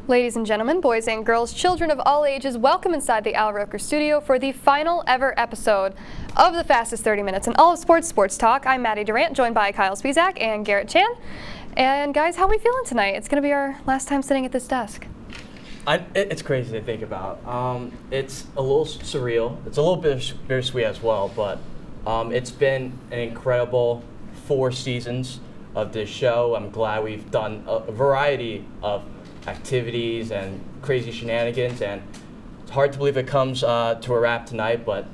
Ladies and gentlemen, boys and girls, children of all ages, welcome inside the Al Roker studio for the final ever episode of the fastest 30 minutes in all of sports talk. I'm Maddie Durant, joined by Kyle Spizak and Garrett Chan. And guys, how are we feeling tonight? It's going to be our last time sitting at this desk. It's crazy to think about. It's a little surreal. It's a little bit bittersweet as well, but it's been an incredible 4 seasons of this show. I'm glad we've done a variety of activities and crazy shenanigans, and it's hard to believe it comes to a wrap tonight, but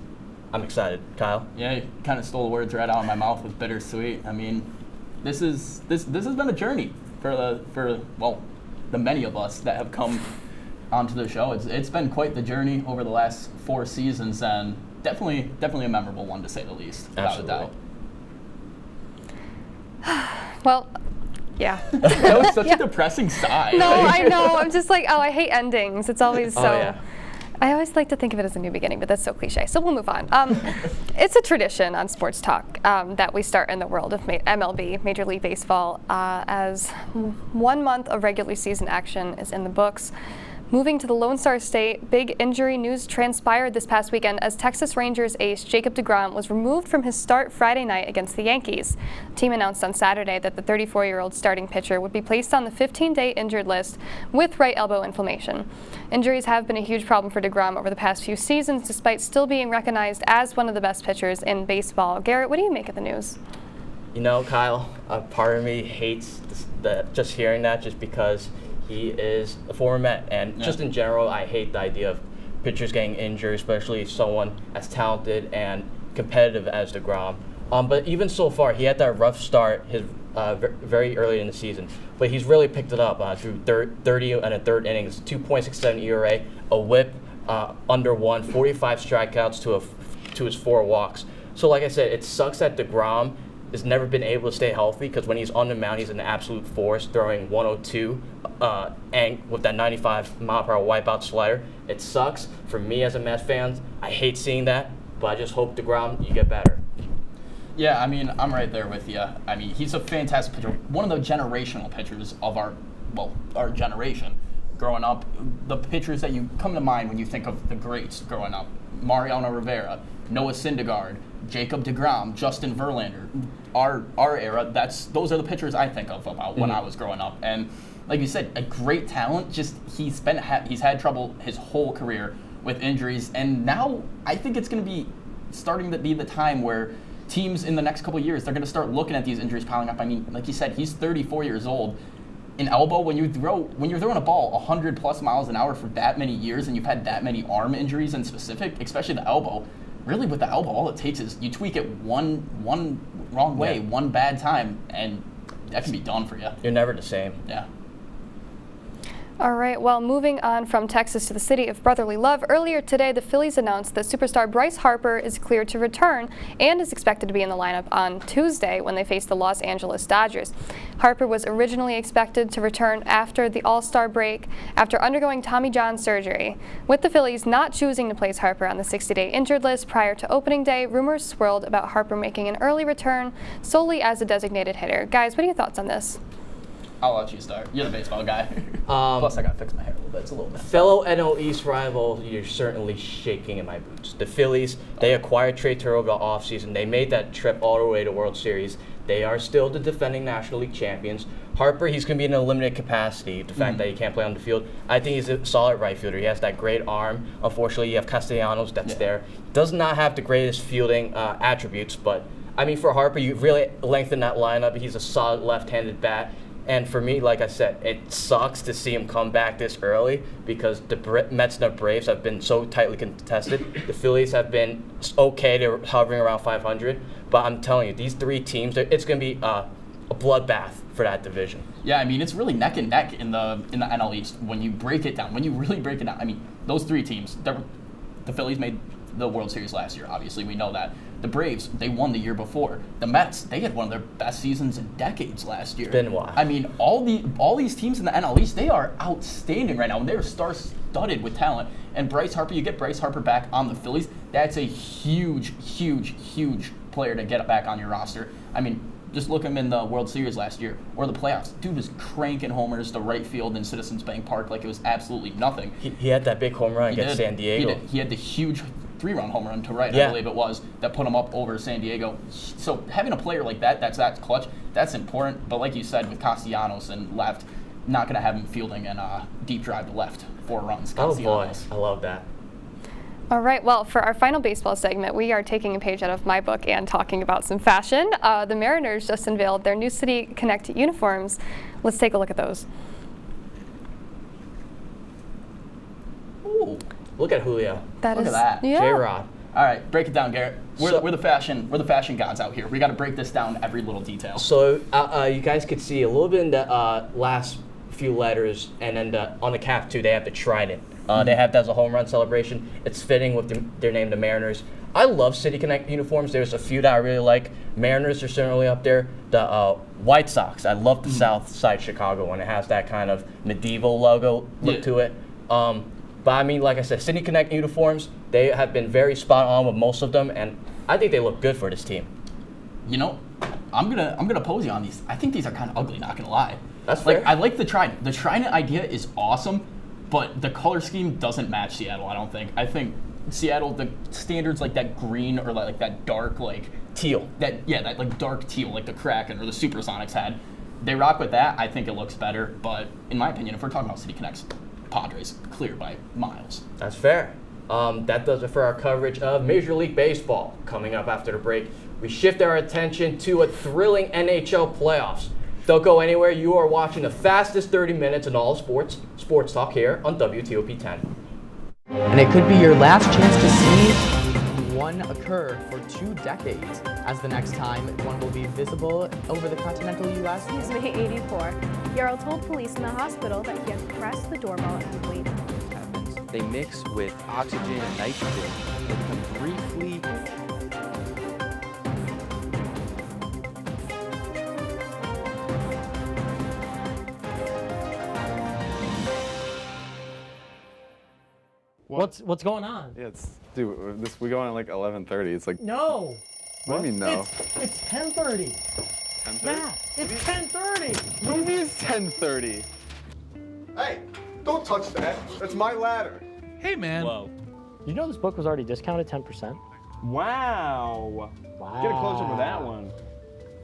I'm excited. Kyle? Yeah, you kind of stole the words right out of my mouth with bittersweet. I mean, this has been a journey for the many of us that have come onto the show. It's been quite the journey over the last 4 seasons, and definitely a memorable one to say the least. Absolutely. Well, yeah. That was such a depressing sigh. No, I know. I'm just like, I hate endings. It's always so. Oh, yeah. I always like to think of it as a new beginning, but that's so cliche. So we'll move on. It's a tradition on Sports Talk that we start in the world of MLB, Major League Baseball, as 1 month of regular season action is in the books. Moving to the Lone Star State, big injury news transpired this past weekend as Texas Rangers ace Jacob deGrom was removed from his start Friday night against the Yankees. The team announced on Saturday that the 34-year-old starting pitcher would be placed on the 15-day injured list with right elbow inflammation. Injuries have been a huge problem for deGrom over the past few seasons, despite still being recognized as one of the best pitchers in baseball. Garrett, what do you make of the news? You know, Kyle, a part of me hates just hearing that, just because he is a former Met, and just in general, I hate the idea of pitchers getting injured, especially someone as talented and competitive as deGrom. But even so far, he had that rough start very early in the season, but he's really picked it up through 30 and a third innings, 2.67 ERA, a WHIP under 1, 45 strikeouts to his 4 walks. So like I said, it sucks that deGrom has never been able to stay healthy, because when he's on the mound, he's an absolute force, throwing 102 and with that 95-mile-per-hour wipeout slider. It sucks for me as a Mets fan. I hate seeing that, but I just hope deGrom, you get better. Yeah, I mean, I'm right there with you. I mean, he's a fantastic pitcher, one of the generational pitchers of our generation. Growing up, the pitchers that you come to mind when you think of the greats growing up: Mariano Rivera, Noah Syndergaard, Jacob deGrom, Justin Verlander. Our era, those are the pitchers I think of about when I was growing up. And like you said, a great talent. Just he's had trouble his whole career with injuries, and now I think it's going to be starting to be the time where teams in the next couple of years, they're going to start looking at these injuries piling up. I mean, like you said, he's 34 years old. An elbow, when you're throwing a ball 100 plus miles an hour for that many years, and you've had that many arm injuries in specific, especially the elbow. Really, with the elbow, all it takes is you tweak it one wrong way, one bad time, and that can be done for you. You're never the same. Yeah. All right, well, moving on from Texas to the city of brotherly love, earlier today the Phillies announced that superstar Bryce Harper is cleared to return and is expected to be in the lineup on Tuesday when they face the Los Angeles Dodgers. Harper was originally expected to return after the All-Star break after undergoing Tommy John surgery. With the Phillies not choosing to place Harper on the 60-day injured list prior to opening day, rumors swirled about Harper making an early return solely as a designated hitter. Guys, what are your thoughts on this? I'll let you start. You're the baseball guy. Plus, I got to fix my hair a little bit. It's a little bit. Fellow NL East rival, you're certainly shaking in my boots. The Phillies, they acquired Trey Turner offseason. They made that trip all the way to World Series. They are still the defending National League champions. Harper, he's going to be in a limited capacity. The fact that he can't play on the field, I think he's a solid right fielder. He has that great arm. Unfortunately, you have Castellanos that's there. Does not have the greatest fielding attributes, but I mean, for Harper, you really lengthen that lineup. He's a solid left-handed bat. And for me, like I said, it sucks to see him come back this early, because the Mets and the Braves have been so tightly contested. The Phillies have been okay. They're hovering around 500. But I'm telling you, these 3 teams, it's going to be a bloodbath for that division. Yeah, I mean, it's really neck and neck in the NL East when you break it down. When you really break it down, I mean, those 3 teams, the Phillies made the World Series last year, obviously, we know that. The Braves, they won the year before. The Mets, they had one of their best seasons in decades last year. It's been a while. I mean, all these teams in the NL East, they are outstanding right now, and they're star-studded with talent. And Bryce Harper, you get Bryce Harper back on the Phillies, that's a huge, huge, huge player to get back on your roster. I mean, Just look him in the World Series last year or the playoffs. Dude was cranking homers to right field in Citizens Bank Park like it was absolutely nothing. He had that big home run against San Diego. He had the huge 3-run home run to right, Yeah. I believe it was, that put him up over San Diego. So having a player like that's clutch, that's important. But like you said, with Castellanos and left, not going to have him fielding and deep drive to left, 4 runs. Oh boy, Castellanos. I love that. All right, well, for our final baseball segment, we are taking a page out of my book and talking about some fashion. The Mariners just unveiled their new City Connect uniforms. Let's take a look at those. Ooh, Look at Julio. Look at that. Yeah. J-Rod. all right, break it down, Garrett. We're So- the fashion gods out here. We got to break this down every little detail. So you guys could see a little bit in the last few letters, and then on the cap too, they have the trident. They have that as a home run celebration. It's fitting with their name, the Mariners. I love City Connect uniforms. There's a few that I really like. Mariners are certainly up there. The White Sox, I love the South Side Chicago one. It has that kind of medieval logo look to it. But I mean, like I said, City Connect uniforms, they have been very spot on with most of them, and I think they look good for this team. You know, I'm gonna pose you on these. I think these are kind of ugly, not gonna lie. That's like fair. I like the trident. The trident idea is awesome, but the color scheme doesn't match Seattle. I don't think. I think Seattle, the standards like that green or like that dark Teal. that like dark teal like the Kraken or the Supersonics had. They rock with that. I think it looks better. But in my opinion, if we're talking about City Connects, Padres clear by miles. That's fair. That does it for our coverage of Major League Baseball. Coming up after the break, we shift our attention to a thrilling NHL playoffs. Don't go anywhere. You are watching the fastest 30 minutes in all sports talk here on WTOP 10. And it could be your last chance to see one occur for 2 decades, as the next time one will be visible over the continental U.S. He's May 84. Yarrow told police in the hospital that he had pressed the doorbell and waited. They mix with oxygen and nitrogen and become briefly What's going on? Yeah, dude, we go on at like 11:30. It's like, No. what do you mean no? It's 10:30. 10:30? Matt, it's 10:30. What do you mean it's 10:30? Hey, don't touch that. That's my ladder. Hey, man. Whoa. You know this book was already discounted 10%? Wow. Wow. Get a close up of that one.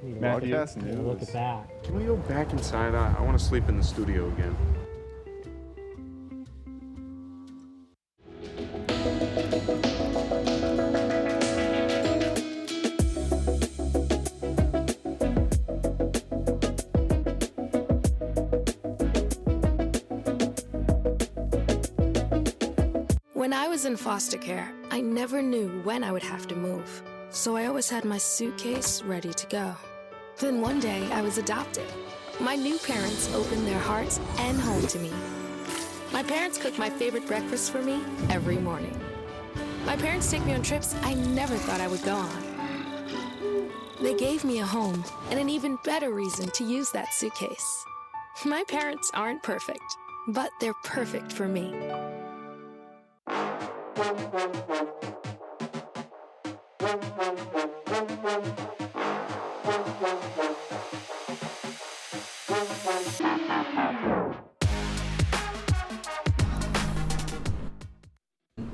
Matthew. Broadcast news. Look at that. Can we go back inside? I want to sleep in the studio again. When I was in foster care, I never knew when I would have to move. So I always had my suitcase ready to go. Then one day, I was adopted. My new parents opened their hearts and home to me. My parents cook my favorite breakfast for me every morning. My parents take me on trips I never thought I would go on. They gave me a home and an even better reason to use that suitcase. My parents aren't perfect, but they're perfect for me.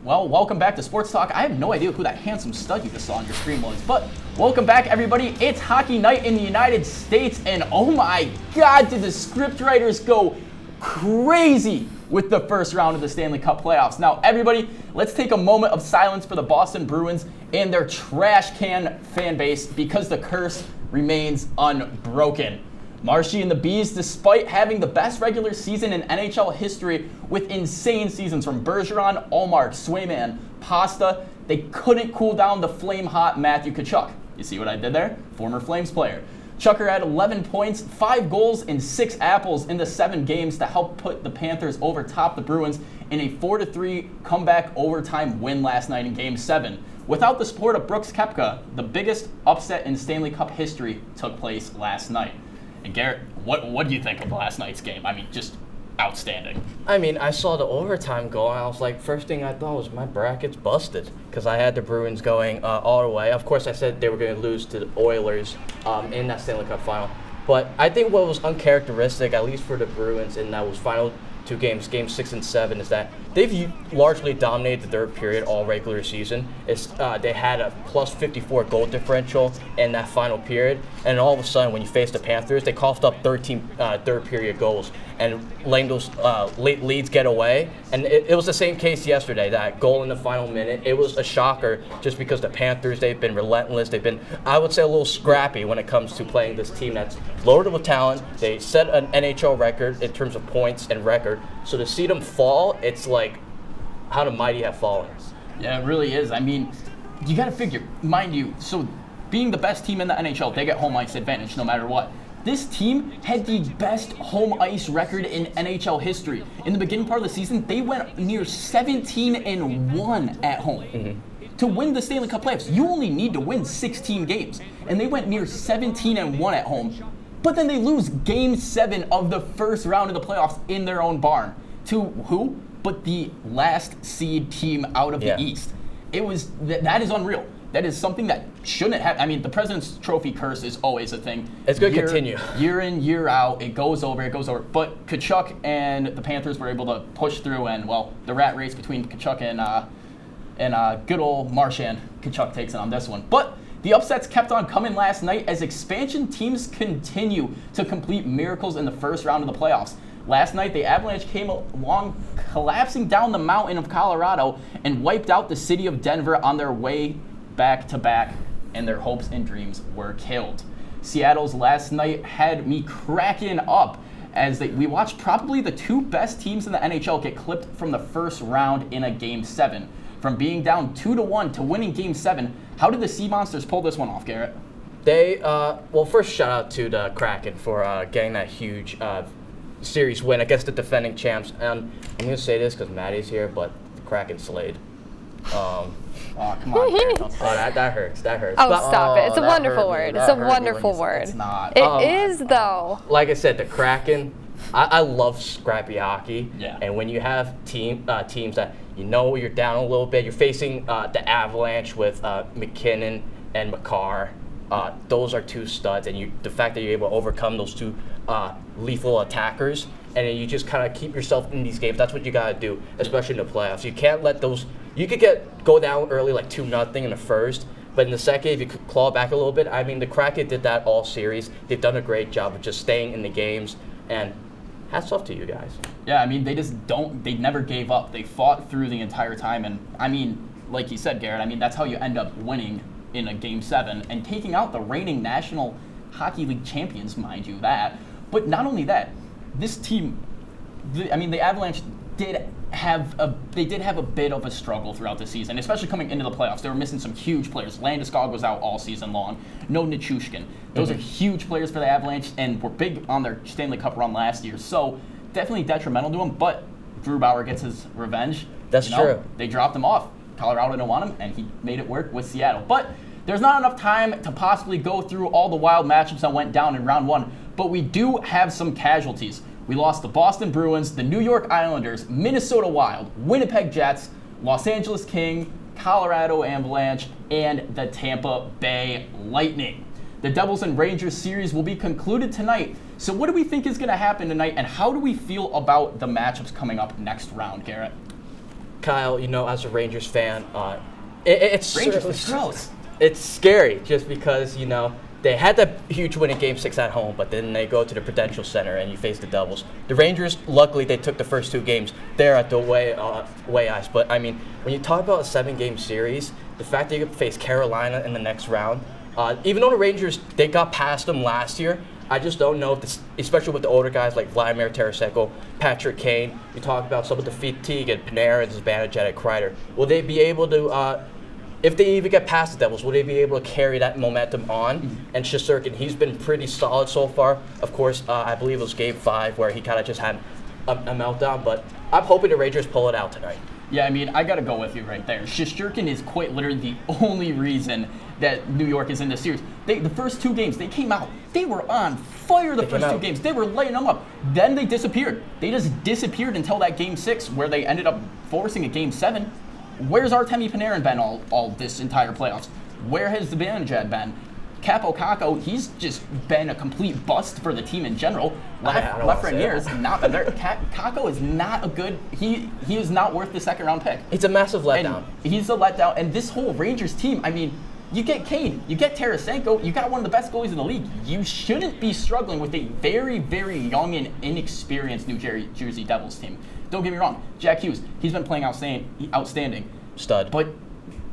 Well, welcome back to Sports Talk. I have no idea who that handsome stud you just saw on your screen was, but welcome back, everybody. It's hockey night in the United States, and oh my God, did the scriptwriters go crazy with the first round of the Stanley Cup playoffs. Now, everybody, let's take a moment of silence for the Boston Bruins and their trash can fan base because the curse remains unbroken. Marshy and the Bees, despite having the best regular season in NHL history with insane seasons from Bergeron, Ullmark, Swayman, Pasta, they couldn't cool down the flame-hot Matthew Tkachuk. You see what I did there? Former Flames player. Chucker had 11 points, 5 goals, and 6 apples in the 7 games to help put the Panthers over top the Bruins in a 4-3 comeback overtime win last night in Game 7. Without the support of Brooks Koepka, the biggest upset in Stanley Cup history took place last night. And Garrett, what do you think of last night's game? I mean, just outstanding. I mean, I saw the overtime goal, and I was like, first thing I thought was my bracket's busted because I had the Bruins going all the way. Of course, I said they were going to lose to the Oilers in that Stanley Cup final. But I think what was uncharacteristic, at least for the Bruins, in those final two games, games 6 and 7, is that they've largely dominated the third period all regular season. They had a plus 54 goal differential in that final period, and all of a sudden, when you face the Panthers, they coughed up 13 third period goals and letting those late leads get away. And it was the same case yesterday. That goal in the final minute, it was a shocker just because the Panthers, they've been relentless. They've been, I would say, a little scrappy when it comes to playing this team that's loaded with talent. They set an NHL record in terms of points and record. So to see them fall, it's like how the mighty have fallen. Yeah, it really is. I mean, you got to figure, mind you, so being the best team in the NHL, they get home ice advantage no matter what. This team had the best home ice record in NHL history. In the beginning part of the season, they went near 17-1 at home. Mm-hmm. To win the Stanley Cup playoffs, you only need to win 16 games. And they went near 17-1 at home. But then they lose Game 7 of the first round of the playoffs in their own barn. To who? But the last seed team out of the East. It was that is unreal. That is something that shouldn't have. I mean, the President's Trophy curse is always a thing. It's going to continue. Year in, year out, it goes over. But Tkachuk and the Panthers were able to push through, and, well, the rat race between Tkachuk and good old Marchand, Tkachuk takes it on this one. But the upsets kept on coming last night as expansion teams continue to complete miracles in the first round of the playoffs. Last night, the Avalanche came along, collapsing down the mountain of Colorado and wiped out the city of Denver on their way back-to-back, and their hopes and dreams were killed. Seattle's last night had me cracking up as we watched probably the two best teams in the NHL get clipped from the first round in a Game 7. From being down 2-1 to winning Game 7, how did the Sea Monsters pull this one off, Garrett? They, well, first shout out to the Kraken for getting that huge series win against the defending champs. And I'm going to say this because Maddie's here, but the Kraken slayed. Oh, come on, Garrett, don't say that hurts. That hurts. Oh, stop it. It's a wonderful word. It's a wonderful word. It's not. It is, though. Like I said, the Kraken, I love scrappy hockey. Yeah. And when you have teams that, you know, you're down a little bit, you're facing the Avalanche with McKinnon and Makar. Those are two studs, and the fact that you're able to overcome those two lethal attackers, and then you just kind of keep yourself in these games. That's what you got to do, especially in the playoffs. You can't let those. You could go down early like 2-0 in the first, but in the second, if you could claw back a little bit. I mean, the Kraken did that all series. They've done a great job of just staying in the games, and hats off to you guys. Yeah, I mean, they never gave up. They fought through the entire time, and I mean, like you said, Garrett, I mean, that's how you end up winning in a Game 7 and taking out the reigning National Hockey League champions, mind you that. But not only that, this team, the Avalanche did have a bit of a struggle throughout the season, especially coming into the playoffs. They were missing some huge players. Landeskog was out all season long. No Nichushkin. Those are huge players for the Avalanche and were big on their Stanley Cup run last year. So definitely detrimental to them, but Grubauer gets his revenge. That's true. They dropped him off. Colorado didn't want him, and he made it work with Seattle. But there's not enough time to possibly go through all the wild matchups that went down in round 1, but we do have some casualties. We lost the Boston Bruins, the New York Islanders, Minnesota Wild, Winnipeg Jets, Los Angeles King, Colorado Avalanche, and the Tampa Bay Lightning. The Devils and Rangers series will be concluded tonight. So what do we think is going to happen tonight, and how do we feel about the matchups coming up next round, Garrett? Kyle, you know, as a Rangers fan, it's gross. It's scary just because, you know, they had that huge win in Game 6 at home, but then they go to the Prudential Center and you face the Devils. The Rangers, luckily, they took the first 2 games there at the way ice. But, I mean, when you talk about a 7-game series, the fact that you face Carolina in the next round, even though the Rangers, they got past them last year, I just don't know if this, especially with the older guys like Vladimir Tarasenko, Patrick Kane, you talk about some of the fatigue and Panarin, Zibanejad, Kreider. Will they be able to, if they even get past the Devils, will they be able to carry that momentum on? And Shesterkin, he's been pretty solid so far. Of course, I believe it was Game 5 where he kind of just had a meltdown, but I'm hoping the Rangers pull it out tonight. Yeah, I mean, I got to go with you right there. Shesterkin is quite literally the only reason that New York is in this series. The first 2 games, they came out. They were on fire the first 2 games. They were lighting them up. Then they disappeared. They just disappeared until that Game 6 where they ended up forcing a Game 7. Where's Artemi Panarin been all this entire playoffs? Where has Zibanejad been? Capo Caco, he's just been a complete bust for the team in general. Lafreniere has not been there. Caco is not a good. He is not worth the second-round pick. It's a massive letdown. And he's a letdown. And this whole Rangers team, I mean, you get Kane, you get Tarasenko, you got one of the best goalies in the league. You shouldn't be struggling with a very, very young and inexperienced New Jersey Devils team. Don't get me wrong, Jack Hughes, he's been playing outstanding. Stud. But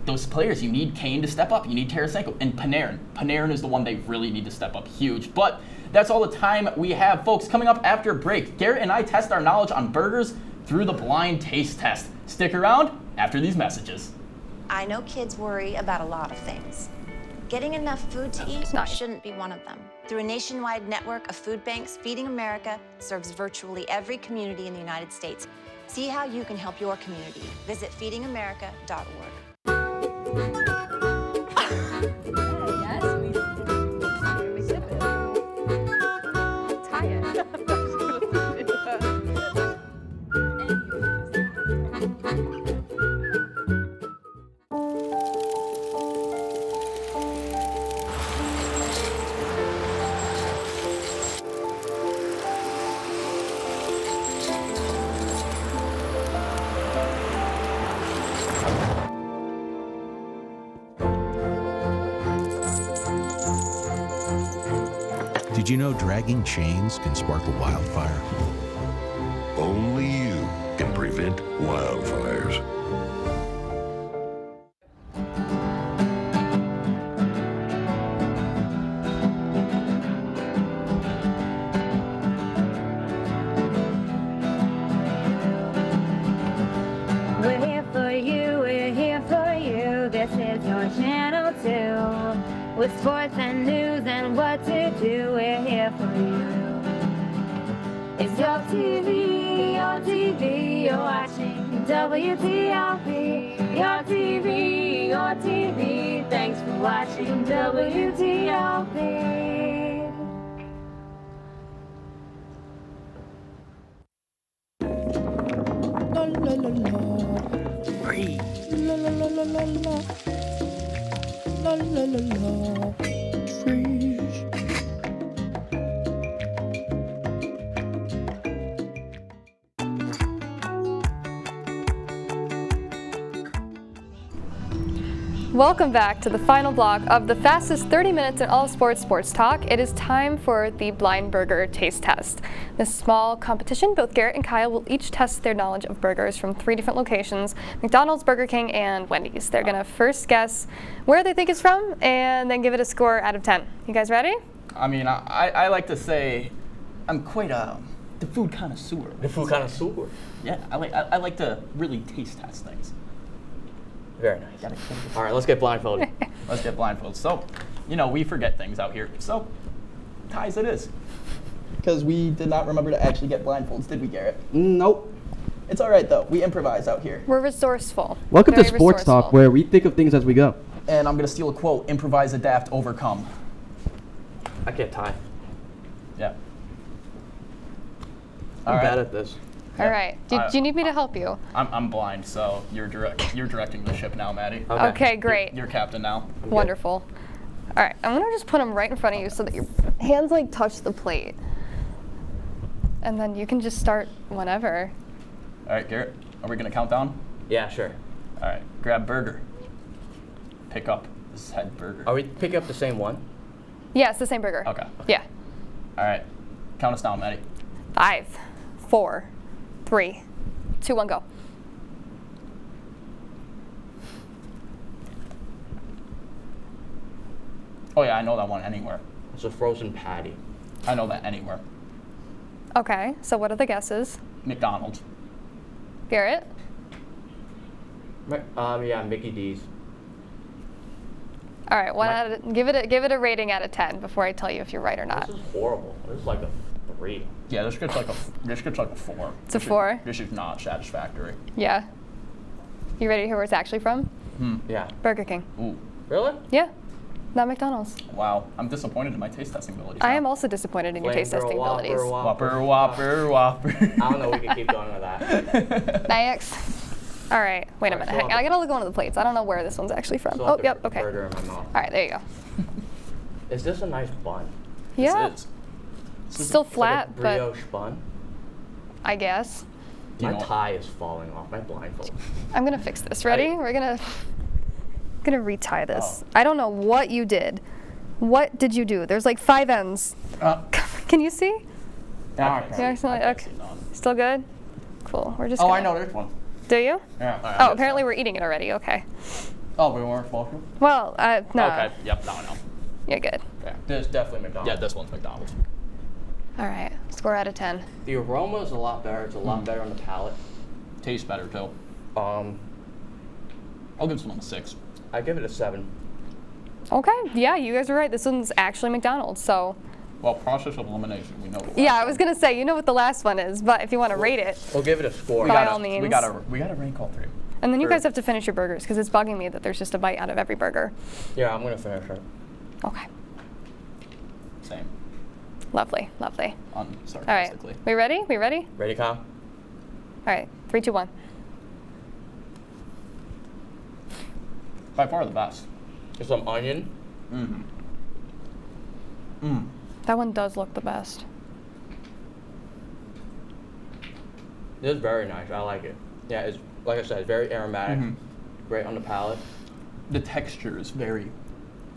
those players, you need Kane to step up. You need Tarasenko. And Panarin. Panarin is the one they really need to step up huge. But that's all the time we have, folks. Coming up after break, Garrett and I test our knowledge on burgers through the blind taste test. Stick around after these messages. I know kids worry about a lot of things. Getting enough food to eat shouldn't be one of them. Through a nationwide network of food banks, Feeding America serves virtually every community in the United States. See how you can help your community. Visit feedingamerica.org. Did you know dragging chains can spark a wildfire? Only you can prevent wildfires. We're here for you, we're here for you. This is your channel 2. With sports and news and what to do, we're here for you. It's your TV, you're watching WTLP. Your TV, thanks for watching WTLP. La la la la. Breathe. La la la la la la. La la la la. Freeze. Welcome back to the final block of the fastest 30 minutes in all of sports talk. It is time for the Blind Burger Taste Test. This small competition, both Garrett and Kyle will each test their knowledge of burgers from 3 different locations: McDonald's, Burger King, and Wendy's. They're gonna first guess where they think it's from and then give it a score out of 10. You guys ready? I mean, I like to say I'm quite the food connoisseur. The food connoisseur? Yeah, I like to really taste test things. Very nice. All right, let's get blindfolded. Let's get blindfolded. So, you know, we forget things out here. So, ties it is. Because we did not remember to actually get blindfolds, did we, Garrett? Nope. It's all right, though. We improvise out here. We're resourceful. Welcome Very to Sports resourceful. Talk, where we think of things as we go. And I'm going to steal a quote: improvise, adapt, overcome. I can't tie. Yeah. I'm bad at this. All right. Do you need me to help you? I'm blind, so you're directing the ship now, Maddie. Okay, great. You're captain now. Wonderful. All right, I'm gonna just put them right in front of you so that your hands like touch the plate. And then you can just start whenever. All right, Garrett, are we gonna count down? Yeah, sure. All right, grab burger. Pick up the said burger. Are we picking up the same one? Yeah, it's the same burger. Okay. Yeah. All right, count us down, Maddie. 5, 4, 3, 2, 1, go. Oh yeah, I know that one anywhere. It's a frozen patty. I know that anywhere. Okay, so what are the guesses? McDonald's. Garrett? Yeah, Mickey D's. All right, give it a rating out of 10 before I tell you if you're right or not. This is horrible. This is like a 3. Yeah, this gets like a 4. It's a 4? This is not satisfactory. Yeah. You ready to hear where it's actually from? Yeah. Burger King. Ooh. Really? Yeah. Not McDonald's. Wow. I'm disappointed in my taste testing abilities. I am also disappointed in your taste testing abilities. Whopper. I don't know. We can keep going with that. Next. All right. Wait a minute. I gotta look at one of the plates. I don't know where this one's actually from. Oh, yep. Okay. Burger in my mouth. All right. There you go. Is this a nice bun? Yeah. This Still flat, like a brioche bun. I guess. My tie is falling off. My blindfold. I'm gonna fix this. Ready? We're gonna retie this. I don't know what you did. What did you do? There's like 5 ends. Can you see? Okay. Okay. Still good? Cool. We're just. I know there's one. Do you? Yeah. Oh, apparently we're eating it already. Okay. Oh, we weren't supposed to? Well, no. Okay. Yep. No. You're good. Yeah. This is definitely McDonald's. Yeah, this one's McDonald's. All right. Score out of 10. The aroma is a lot better. It's a lot better on the palate. Tastes better too. I'll give this one a 6. I give it a 7. Okay. Yeah, you guys are right. This one's actually McDonald's. So. Well, process of elimination, we know the last Yeah, I was gonna say, you know what the last one is, but if you want to rate it, we'll give it a score. By all means. We gotta rank all 3. And then you guys have to finish your burgers because it's bugging me that there's just a bite out of every burger. Yeah, I'm gonna finish it. Okay. Same. Lovely. All right. Sarcastically. We ready? Ready, Kyle? All right. 3, 2, 1. By far the best. There's some onion. That one does look the best. This is very nice. I like it. Yeah, it's like I said, it's very aromatic. Great on the palate. The texture is very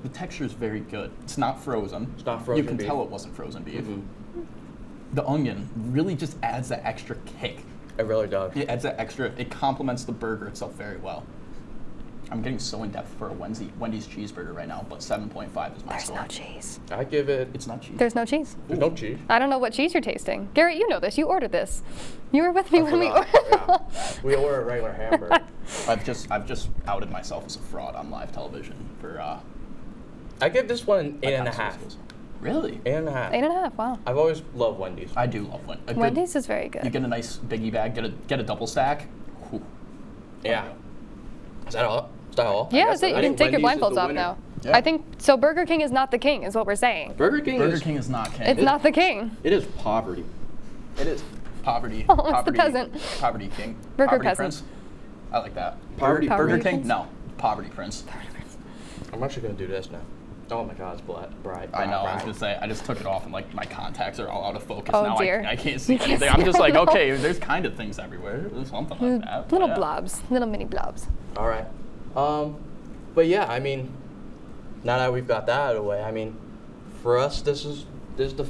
good. It's not frozen. It's not frozen You can beef. tell it wasn't frozen beef. The onion really just adds that extra kick. It really does. It adds that extra. It complements the burger itself very well. I'm getting so in depth for a Wendy's cheeseburger right now, but 7.5 is my score. There's no cheese. I give it. It's not cheese. There's no cheese. There's no cheese. I don't know what cheese you're tasting. Garrett, you know this. You ordered this. You were with me when we ordered. Yeah. We ordered a regular hamburger. I've just outed myself as a fraud on live television for. I give this one an 8.5. Really? 8.5. 8.5. Wow. I've always loved Wendy's. I do love Wendy's. Wendy's is very good. You get a nice biggie bag. Get a double stack. Whew. Yeah. Is that all? Is that all? Yeah, that's it. You can take your blindfolds off now. Yeah. I think so. Burger King is not the king, is what we're saying. Burger King is not king. It's not the king. It is poverty. It is poverty. Oh, it's the peasant. Poverty king. Burger poverty peasant. prince. I like that. Poverty Burger prince? King? No. Poverty prince. I'm actually gonna do this now. Oh my God, it's bright. I know. I was gonna say I just took it off and like my contacts are all out of focus Oh, now. dear. I can't see You can't anything. see I'm just like, at all. okay, there's kind of things everywhere. There's something like that. Little Yeah. blobs, little mini blobs. All right. But yeah, I mean, now that we've got that out of the way, I mean, for us, this is the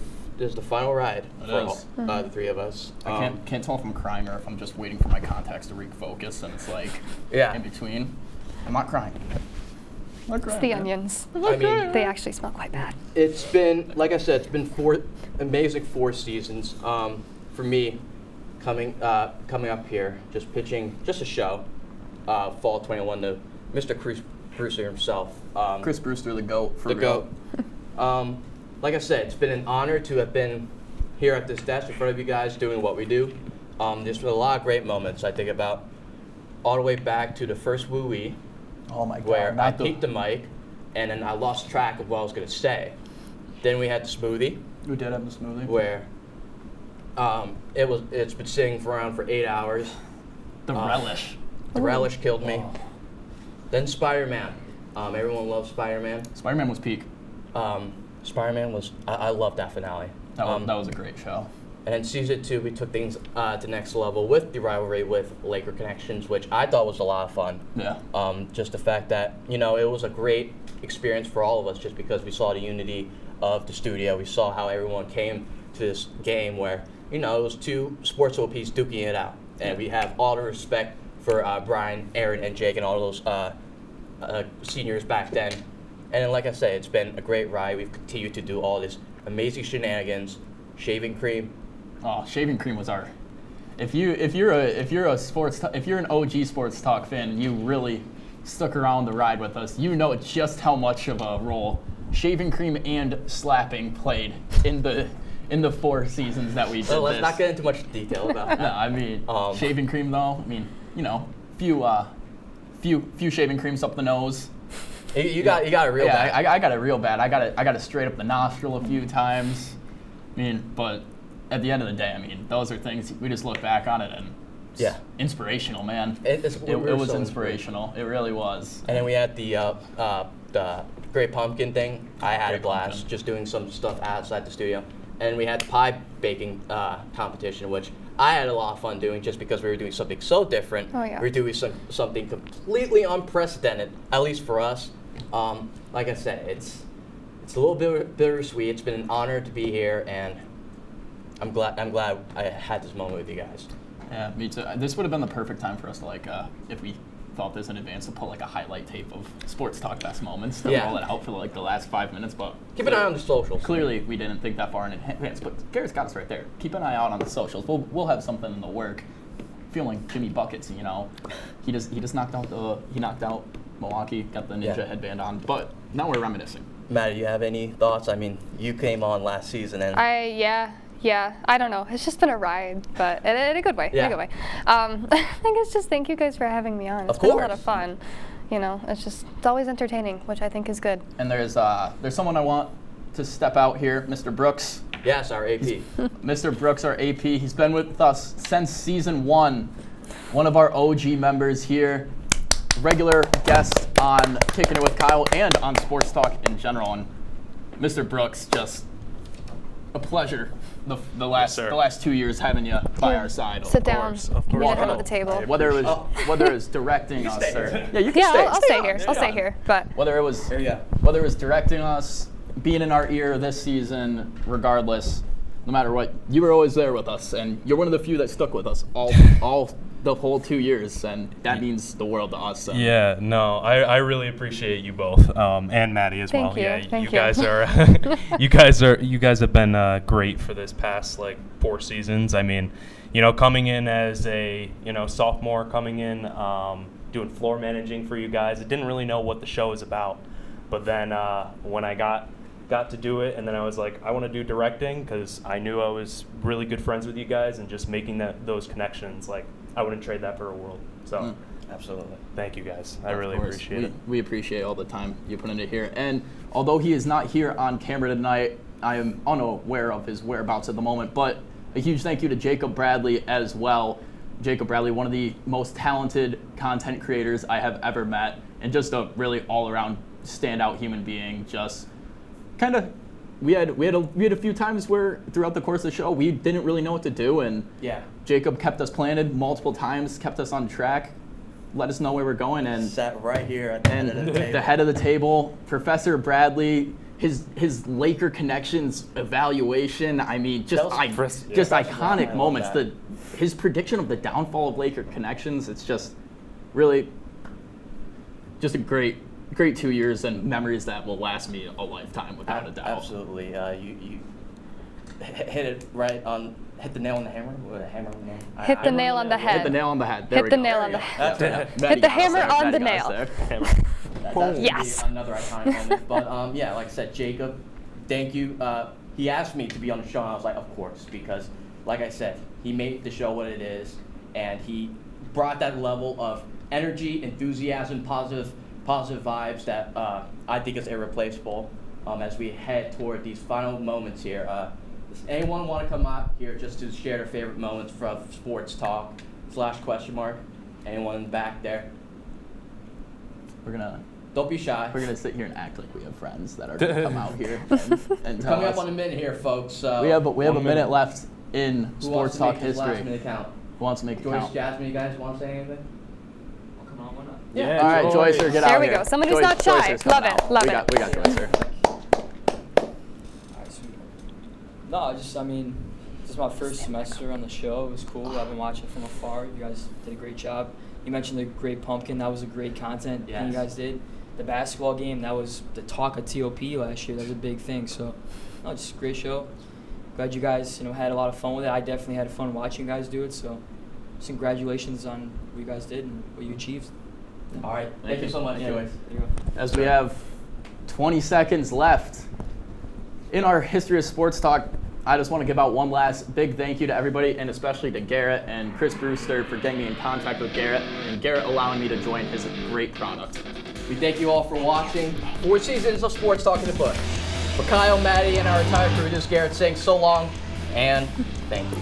final ride It for is. all, the 3 of us. I can't tell if I'm crying or if I'm just waiting for my contacts to refocus and it's like Yeah. in between. I'm not crying. I'm not It's crying, the man. onions. I mean, They actually smell quite bad. it's been, like I said, it's been 4 amazing 4 seasons for me coming up here, just pitching just a show, fall 21 to Mr. Chris Brewster himself. Chris Brewster, the GOAT. For the real. GOAT. Like I said, it's been an honor to have been here at this desk in front of you guys doing what we do. There's been a lot of great moments. I think about all the way back to the first woo-wee, Oh my God. where I not the- peaked the mic, and then I lost track of what I was going to say. Then we had the smoothie, We did have the smoothie. where it's been sitting around for 8 hours. The relish. The relish killed me. Then Spider-Man. Everyone loves Spider-Man. Spider-Man was peak. Spider-Man was, I love that finale. That was a great show. And then season 2, we took things to the next level with the rivalry with Laker Connections, which I thought was a lot of fun. Yeah. Just the fact that, it was a great experience for all of us just because we saw the unity of the studio. We saw how everyone came to this game where, it was 2 sports OPs duking it out. And we have all the respect for Brian, Aaron, and Jake and all those seniors back then. And then, like I said, it's been a great ride. We've continued to do all this amazing shenanigans, shaving cream. Oh, shaving cream was our. If you're an OG sports talk fan, you really stuck around the ride with us. You know just how much of a role shaving cream and slapping played in the 4 seasons that we did. Well, let's this. not get into much detail about that. No, I mean, shaving cream though. I mean, few shaving creams up the nose. You got it real bad. I got it real bad. I got it straight up the nostril a few times. I mean, but at the end of the day, I mean, those are things we just look back on it and yeah, inspirational, man. It was so inspirational. It really was. And then we had the Great Pumpkin thing. I had a blast just doing some stuff outside the studio. And we had the pie baking competition, which I had a lot of fun doing just because we were doing something so different. Oh, yeah. We were doing something completely unprecedented, at least for us. Like I said, it's a little bit bittersweet. It's been an honor to be here, and I'm glad I had this moment with you guys. Yeah, me too. This would have been the perfect time for us to if we thought this in advance, to put a highlight tape of Sports Talk best moments to roll it out for the last 5 minutes. But keep an eye on the socials. Clearly, we didn't think that far in advance, but Garrett's got us right there. Keep an eye out on the socials. We'll have something in the work. Feeling like Jimmy Buckets, he just knocked out Milwaukee, got the ninja headband on. But now we're reminiscing. Maddie, you have any thoughts? I mean, you came on last season, and Yeah, I don't know. It's just been a ride, but in a good way. Yeah. In a good way. I think it's just thank you guys for having me on. It's been a lot of fun. It's always entertaining, which I think is good. And there's someone I want to step out here, Mr. Brooks. Yes, our AP. Mr. Brooks, our AP. He's been with us since season 1. One of our OG members here. Regular guest on Kicking It With Kyle and on Sports Talk in general. And Mr. Brooks, just a pleasure. The last 2 years having you by our side. Sit down. Of course. Walk under the table. Whether it was directing us or you can stay. I'll stay here. I'll stay here. But whether it was directing us, being in our ear this season, regardless, no matter what, you were always there with us, and you're one of the few that stuck with us all the whole 2 years, and that means the world to us. So. Yeah, no, I really appreciate you both, and Maddie as well. Thank you. Yeah, Thank you guys are you guys have been great for this past 4 seasons. I mean, coming in as a sophomore, coming in doing floor managing for you guys. I didn't really know what the show is about, but then when I got to do it, and then I was like, I want to do directing because I knew I was really good friends with you guys, and just making those connections, I wouldn't trade that for a world. So absolutely, thank you guys. I really appreciate it. We appreciate all the time you put into here. And although he is not here on camera tonight, I am unaware of his whereabouts at the moment. But a huge thank you to Jacob Bradley as well. Jacob Bradley, one of the most talented content creators I have ever met, and just a really all-around standout human being. Just kind of. We had a few times where throughout the course of the show we didn't really know what to do, and Jacob kept us planted multiple times, kept us on track, let us know where we're going, and sat right here at the head of the table. The head of the table, Professor Bradley, his Laker connections evaluation. I mean, just iconic moments. His prediction of the downfall of Laker connections. It's just really just a great 2 years and memories that will last me a lifetime without a doubt. Absolutely. You hit the nail on the hammer? Or a hammer on the nail? Hit the nail on the head. Hit the nail on the head. Hit the nail on the head. Hit the hammer on the nail. Yes. Another iconic moment. But like I said, Jacob, thank you. He asked me to be on the show, and I was like, of course, because like I said, he made the show what it is, and he brought that level of energy, enthusiasm, positive vibes that I think is irreplaceable as we head toward these final moments here. Does anyone want to come out here just to share their favorite moments from Sports Talk / ? Anyone in the back there? Don't be shy. We're gonna sit here and act like we have friends that are gonna come out here and tell coming us. up on a minute here, folks. We have a minute left in Sports Talk history. Last minute count? Who wants to make a count? Joyce, Jasmine, you guys want to say anything? Yeah. All right, Joycer, get out here. There we here. go. Someone who's not shy. Love it. Love it. We got Joycer. No, this is my first semester on the show. It was cool. I've been watching from afar. You guys did a great job. You mentioned the Great Pumpkin. That was a great content thing you guys did. The basketball game, that was the talk of TOP last year. That was a big thing. So, just a great show. Glad you guys, had a lot of fun with it. I definitely had fun watching you guys do it. So, congratulations on what you guys did and what you achieved. All right. Thank you so much, Joyce. As we have 20 seconds left in our History of Sports Talk I just want to give out one last big thank you to everybody, and especially to Garrett and Chris Brewster for getting me in contact with Garrett, and Garrett allowing me to join his great product. We thank you all for watching 4 seasons of Sports Talk in the Book. For Kyle, Maddie, and our entire crew, this is Garrett saying so long and thank you.